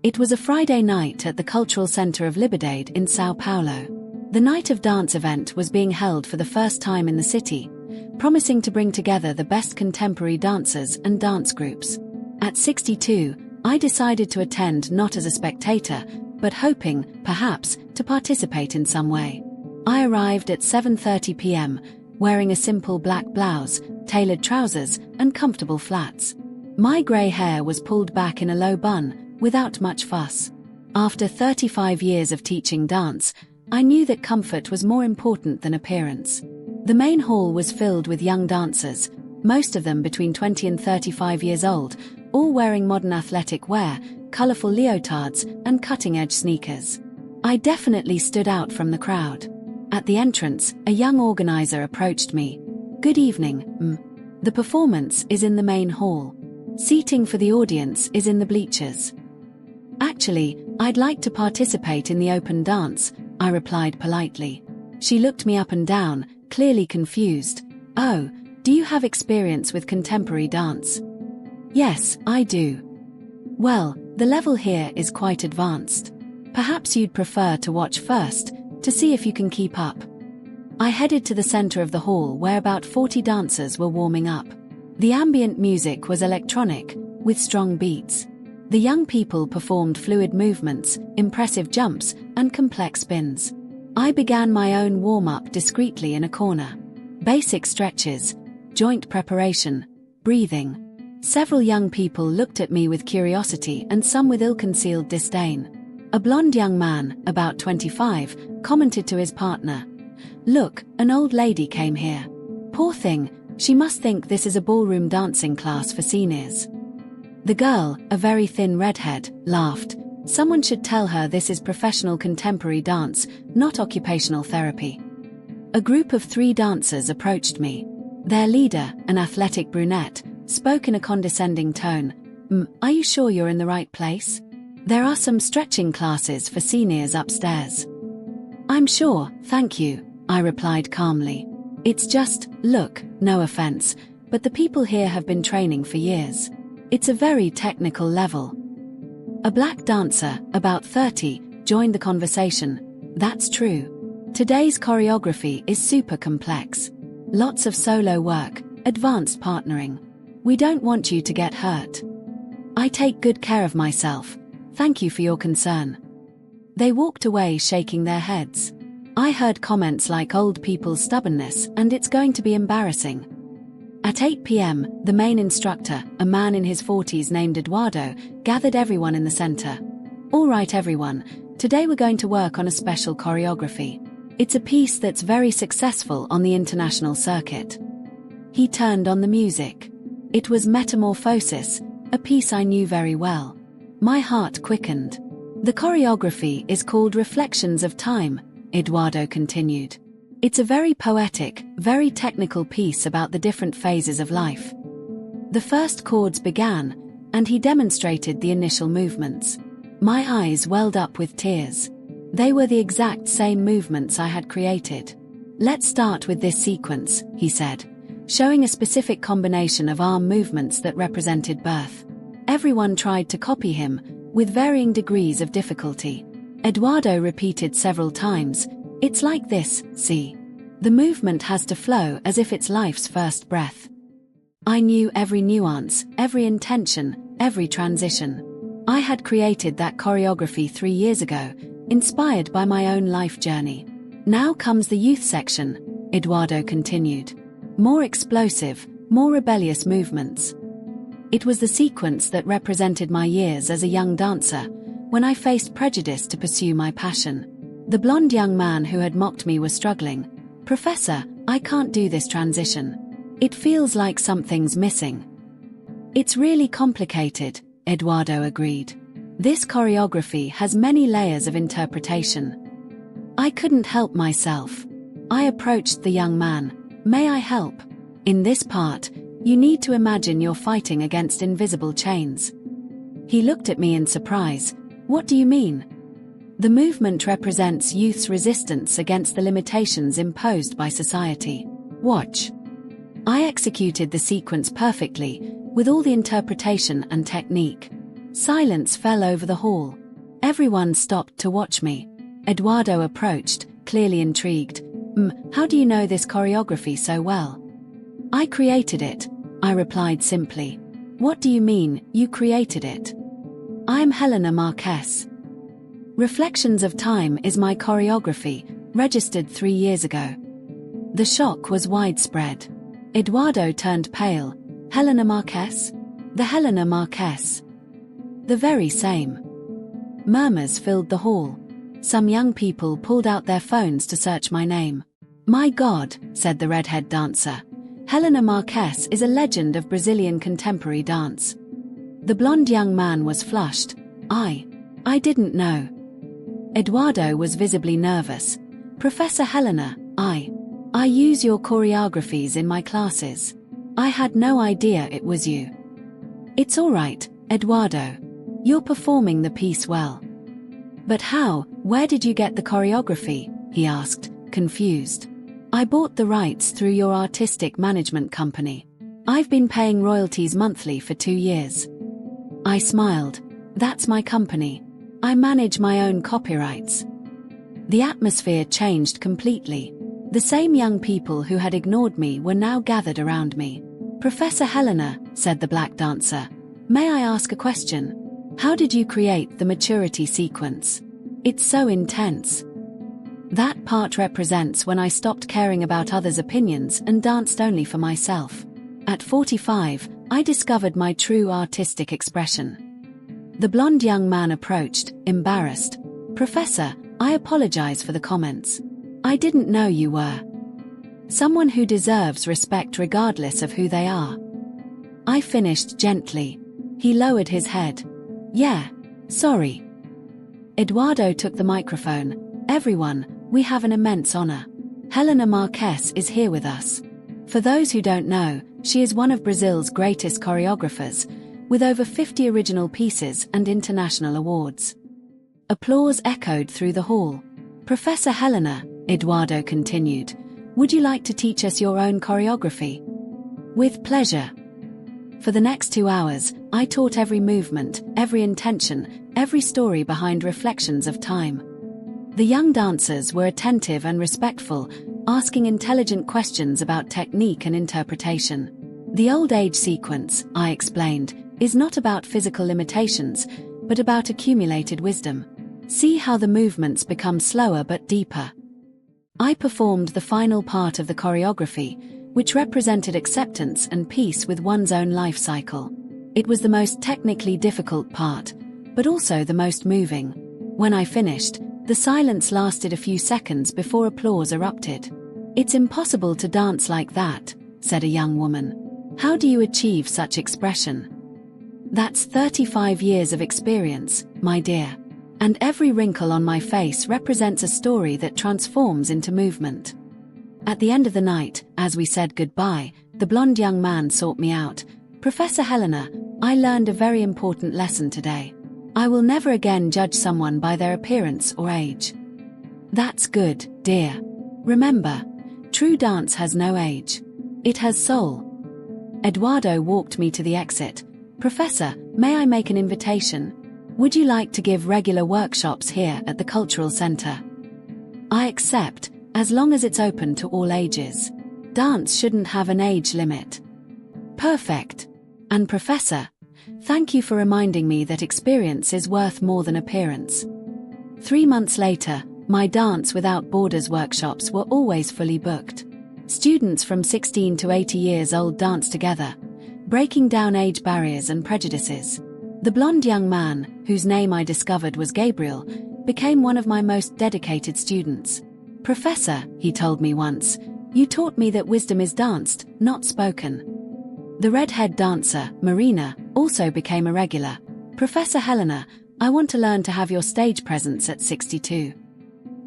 It was a Friday night at the Cultural Center of Liberdade in São Paulo. The Night of Dance event was being held for the first time in the city, promising to bring together the best contemporary dancers and dance groups. At 62, I decided to attend not as a spectator, but hoping, perhaps, to participate in some way. I arrived at 7:30 p.m., wearing a simple black blouse, tailored trousers, and comfortable flats. My grey hair was pulled back in a low bun, without much fuss. After 35 years of teaching dance, I knew that comfort was more important than appearance. The main hall was filled with young dancers, most of them between 20 and 35 years old, all wearing modern athletic wear, colourful leotards, and cutting-edge sneakers. I definitely stood out from the crowd. At the entrance, a young organizer approached me. "Good evening, The performance is in the main hall. Seating for the audience is in the bleachers." "Actually, I'd like to participate in the open dance," I replied politely. She looked me up and down, clearly confused. "Oh, do you have experience with contemporary dance?" "Yes, I do." "Well, the level here is quite advanced. Perhaps you'd prefer to watch first, to see if you can keep up." I headed to the center of the hall where about 40 dancers were warming up. The ambient music was electronic, with strong beats. The young people performed fluid movements, impressive jumps, and complex spins. I began my own warm-up discreetly in a corner. Basic stretches, joint preparation, breathing. Several young people looked at me with curiosity and some with ill-concealed disdain. A blonde young man, about 25, commented to his partner, "Look, an old lady came here. Poor thing, she must think this is a ballroom dancing class for seniors." The girl, a very thin redhead, laughed. "Someone should tell her this is professional contemporary dance, not occupational therapy." A group of 3 dancers approached me. Their leader, an athletic brunette, spoke in a condescending tone. Are you sure you're in the right place? There are some stretching classes for seniors upstairs." "I'm sure, thank you," I replied calmly. "It's just, look, no offense, but the people here have been training for years. It's a very technical level." A black dancer, about 30, joined the conversation. "That's true. Today's choreography is super complex. Lots of solo work, advanced partnering. We don't want you to get hurt." "I take good care of myself. Thank you for your concern." They walked away shaking their heads. I heard comments like old people's stubbornness and it's going to be embarrassing. At 8 p.m., the main instructor, a man in his 40s named Eduardo, gathered everyone in the center. "All right everyone, today we're going to work on a special choreography. It's a piece that's very successful on the international circuit." He turned on the music. It was Metamorphosis, a piece I knew very well. My heart quickened. "The choreography is called Reflections of Time," Eduardo continued. "It's a very poetic, very technical piece about the different phases of life." The first chords began, and he demonstrated the initial movements. My eyes welled up with tears. They were the exact same movements I had created. "Let's start with this sequence," he said, showing a specific combination of arm movements that represented birth. Everyone tried to copy him, with varying degrees of difficulty. Eduardo repeated several times, "It's like this, see? The movement has to flow as if it's life's first breath." I knew every nuance, every intention, every transition. I had created that choreography 3 years ago, inspired by my own life journey. "Now comes the youth section," Eduardo continued. "More explosive, more rebellious movements." It was the sequence that represented my years as a young dancer, when I faced prejudice to pursue my passion. The blonde young man who had mocked me was struggling. "Professor, I can't do this transition. It feels like something's missing." "It's really complicated," Eduardo agreed. "This choreography has many layers of interpretation." I couldn't help myself. I approached the young man. "May I help? In this part, you need to imagine you're fighting against invisible chains." He looked at me in surprise. "What do you mean?" "The movement represents youth's resistance against the limitations imposed by society. Watch." I executed the sequence perfectly, with all the interpretation and technique. Silence fell over the hall. Everyone stopped to watch me. Eduardo approached, clearly intrigued. How do you know this choreography so well? I created it, I replied simply. What do you mean, you created it? I'm Helena Marquez. Reflections of Time is my choreography, registered 3 years ago. The shock was widespread. Eduardo turned pale. Helena Marquez? The Helena Marquez. The very same. Murmurs filled the hall. Some young people pulled out their phones to search my name. My God, said the redhead dancer. Helena Marquez is a legend of Brazilian contemporary dance. The blonde young man was flushed. I didn't know. Eduardo was visibly nervous. Professor Helena, I use your choreographies in my classes. I had no idea it was you. It's all right, Eduardo. You're performing the piece well. But how, where did you get the choreography? He asked, confused. I bought the rights through your artistic management company. I've been paying royalties monthly for 2 years. I smiled. That's my company. I manage my own copyrights. The atmosphere changed completely. The same young people who had ignored me were now gathered around me. Professor Helena, said the black dancer, may I ask a question? How did you create the maturity sequence? It's so intense. That part represents when I stopped caring about others' opinions and danced only for myself. At 45, I discovered my true artistic expression. The blonde young man approached, embarrassed. Professor, I apologize for the comments. I didn't know you were someone who deserves respect regardless of who they are. I finished gently. He lowered his head. Yeah, sorry. Eduardo took the microphone. Everyone, we have an immense honor. Helena Marquez is here with us. For those who don't know, she is one of Brazil's greatest choreographers, with over 50 original pieces and international awards. Applause echoed through the hall. Professor Helena, Eduardo continued, would you like to teach us your own choreography? With pleasure. For the next 2 hours, I taught every movement, every intention, every story behind Reflections of Time. The young dancers were attentive and respectful, asking intelligent questions about technique and interpretation. The old age sequence, I explained, is not about physical limitations, but about accumulated wisdom. See how the movements become slower but deeper. I performed the final part of the choreography, which represented acceptance and peace with one's own life cycle. It was the most technically difficult part, but also the most moving. When I finished, the silence lasted a few seconds before applause erupted. It's impossible to dance like that, said a young woman. How do you achieve such expression? That's 35 years of experience, my dear. And every wrinkle on my face represents a story that transforms into movement. At the end of the night, as we said goodbye, the blonde young man sought me out. Professor Helena, I learned a very important lesson today. I will never again judge someone by their appearance or age. That's good, dear. Remember, true dance has no age. It has soul. Eduardo walked me to the exit. Professor, may I make an invitation? Would you like to give regular workshops here at the Cultural Center? I accept, as long as it's open to all ages. Dance shouldn't have an age limit. Perfect. And Professor, thank you for reminding me that experience is worth more than appearance. 3 months later, my Dance Without Borders workshops were always fully booked. Students from 16 to 80 years old danced together, breaking down age barriers and prejudices. The blonde young man, whose name I discovered was Gabriel, became one of my most dedicated students. Professor, he told me once, you taught me that wisdom is danced, not spoken. The redhead dancer, Marina, also became a regular. Professor Helena, I want to learn to have your stage presence at 62.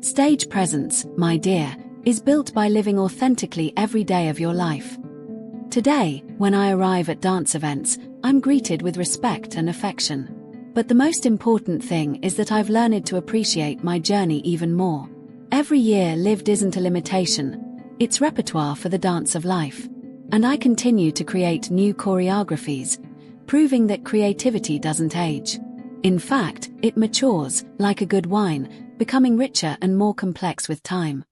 Stage presence, my dear, is built by living authentically every day of your life. Today, when I arrive at dance events, I'm greeted with respect and affection. But the most important thing is that I've learned to appreciate my journey even more. Every year lived isn't a limitation, it's repertoire for the dance of life. And I continue to create new choreographies, proving that creativity doesn't age. In fact, it matures, like a good wine, becoming richer and more complex with time.